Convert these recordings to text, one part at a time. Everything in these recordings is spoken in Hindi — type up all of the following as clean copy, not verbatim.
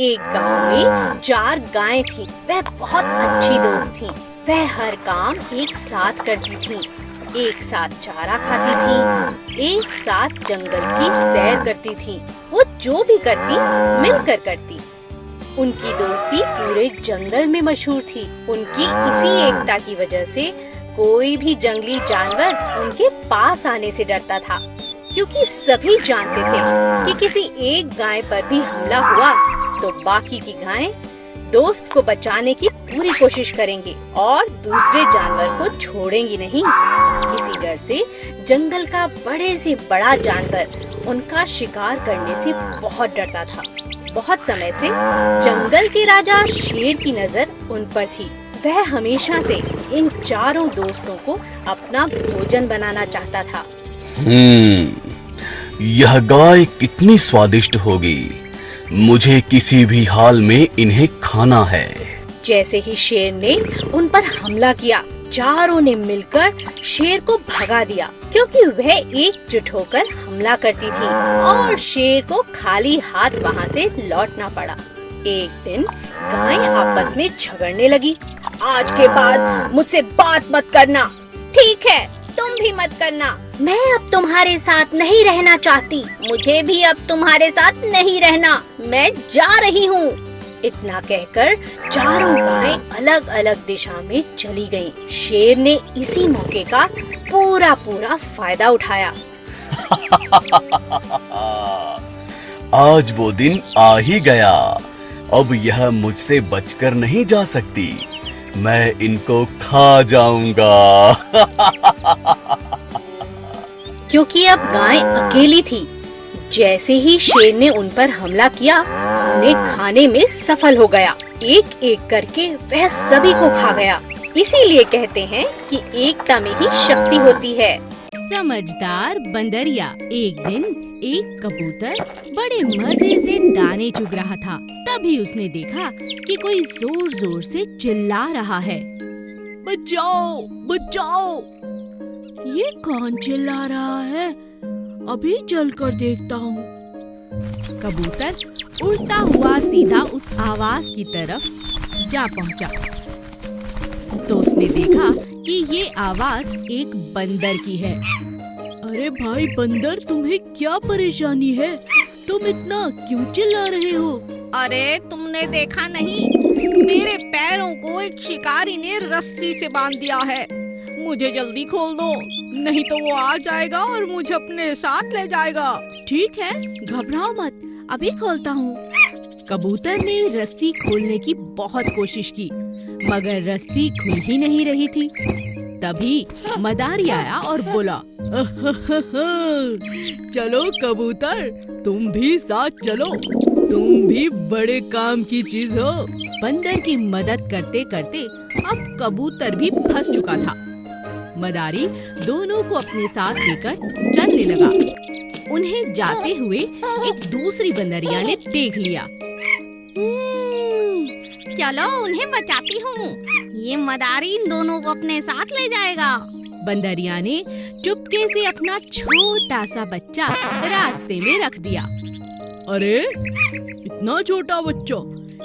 एक गांव में 4 गायें थीं। वह बहुत अच्छी दोस्त थीं। वह हर काम एक साथ करती थीं। एक साथ चारा खाती थीं, एक साथ जंगल की सैर करती थीं। वो जो भी करती मिलकर करती। उनकी दोस्ती पूरे जंगल में मशहूर थी। उनकी इसी एकता की वजह से कोई भी जंगली जानवर उनके पास आने से डरता था, क्योंकि सभी जानते थे कि किसी एक गाय पर भी हमला हुआ तो बाकी की गायें दोस्त को बचाने की पूरी कोशिश करेंगी और दूसरे जानवर को छोड़ेंगी नहीं। इसी डर से जंगल का बड़े से बड़ा जानवर उनका शिकार करने से बहुत डरता था। बहुत समय से जंगल के राजा शेर की नजर उन पर थी। वह हमेशा से इन चारों दोस्तों को अपना भोजन बनाना चाहता था। यह गाय कितनी स्वादिष्ट होगी। मुझे किसी भी हाल में इन्हें खाना है। जैसे ही शेर ने उन पर हमला किया, चारों ने मिलकर शेर को भगा दिया, क्योंकि वह एकजुट होकर हमला करती थी और शेर को खाली हाथ वहाँ से लौटना पड़ा। एक दिन गायें आपस में झगड़ने लगी। आज के बाद मुझसे बात मत करना। ठीक है, तुम भी मत करना। मैं अब तुम्हारे साथ नहीं रहना चाहती। मुझे भी अब तुम्हारे साथ नहीं रहना। मैं जा रही हूँ। इतना कहकर चारों गायें अलग अलग दिशा में चली गईं। शेर ने इसी मौके का पूरा फायदा उठाया। आज वो दिन आ ही गया। अब यह मुझसे बचकर नहीं जा सकती। मैं इनको खा जाऊंगा। क्योंकि अब गाय अकेली थी। जैसे ही शेर ने उन पर हमला किया, उन्हें खाने में सफल हो गया। एक एक करके वह सभी को खा गया। इसीलिए कहते हैं कि एकता में ही शक्ति होती है। समझदार बंदरिया। एक दिन एक कबूतर बड़े मजे से दाने चुग रहा था। तभी उसने देखा कि कोई जोर जोर से चिल्ला रहा है, बचाओ बचाओ। ये कौन चिल्ला रहा है? अभी चलकर देखता हूँ। कबूतर उड़ता हुआ सीधा उस आवाज की तरफ जा पहुँचा तो उसने देखा कि ये आवाज एक बंदर की है। अरे भाई बंदर, तुम्हें क्या परेशानी है? तुम इतना क्यों चिल्ला रहे हो? अरे तुमने देखा नहीं, मेरे पैरों को एक शिकारी ने रस्सी से बांध दिया है। मुझे जल्दी खोल दो, नहीं तो वो आ जाएगा और मुझे अपने साथ ले जाएगा। ठीक है, घबराओ मत, अभी खोलता हूँ। कबूतर ने रस्सी खोलने की बहुत कोशिश की, मगर रस्सी खुल ही नहीं रही थी। तभी मदारी आया और बोला, चलो कबूतर, तुम भी साथ चलो। तुम भी बड़े काम की चीज हो। बंदर की मदद करते करते अब कबूतर भी फंस चुका था। मदारी दोनों को अपने साथ लेकर चलने लगा। उन्हें जाते हुए एक दूसरी बंदरिया ने देख लिया। चलो उन्हें बचाती हूँ। ये मदारी इन दोनों को अपने साथ ले जाएगा। बंदरिया ने चुपके से अपना छोटा सा बच्चा रास्ते में रख दिया। अरे इतना छोटा बच्चा,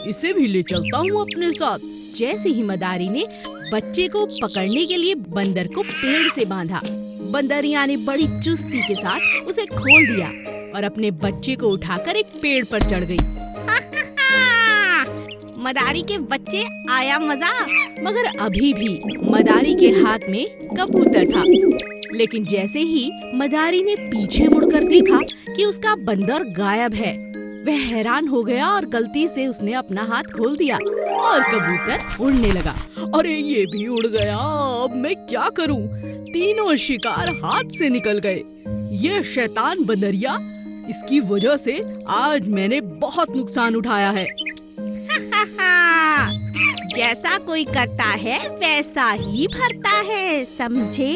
इसे भी ले चलता हूँ अपने साथ। जैसे ही मदारी ने बच्चे को पकड़ने के लिए बंदर को पेड़ से बांधा, बंदरिया ने बड़ी चुस्ती के साथ उसे खोल दिया और अपने बच्चे को उठाकर एक पेड़ पर चढ़ गई। मदारी के बच्चे, आया मजा। मगर अभी भी मदारी के हाथ में कबूतर था। लेकिन जैसे ही मदारी ने पीछे मुड़कर देखा कि उसका बंदर गायब है, वह हैरान हो गया और गलती से उसने अपना हाथ खोल दिया और कबूतर उड़ने लगा। अरे ये भी उड़ गया, अब मैं क्या करूं? तीनों शिकार हाथ से निकल गए। ये शैतान बंदरिया, इसकी वजह से आज मैंने बहुत नुकसान उठाया है। जैसा कोई करता है वैसा ही भरता है, समझे?